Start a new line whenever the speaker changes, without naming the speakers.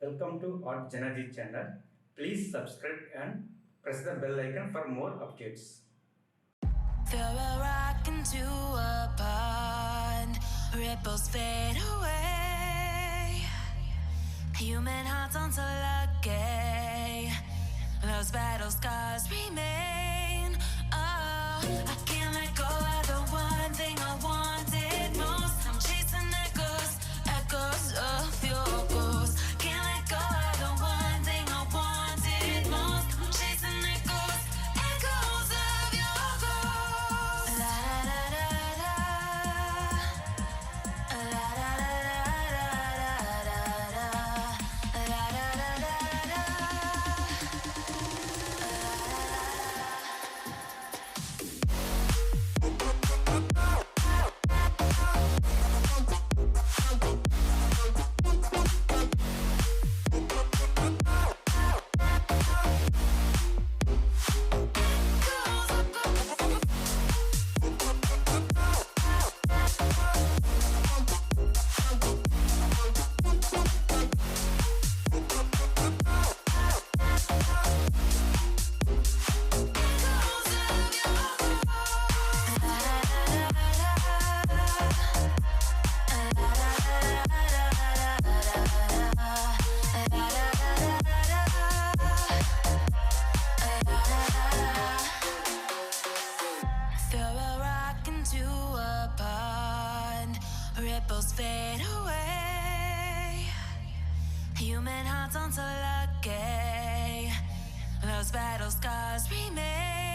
Welcome to Art Janaji channel. Please subscribe and press the bell icon for more updates.
Throw a rock into a pond, ripples fade away. Human hearts aren't so lucky, those battle scars remain. Oh, I can't let go of the one thing I wanted most. I'm chasing echoes, echoes of your ghost. Can't let go of the one thing I wanted most. I'm chasing echoes, echoes of your ghost. La da da da da, la da da da da da, la da da da da. Throw a rock into a pond, ripples fade away. Human hearts aren't so lucky, those battle scars remain.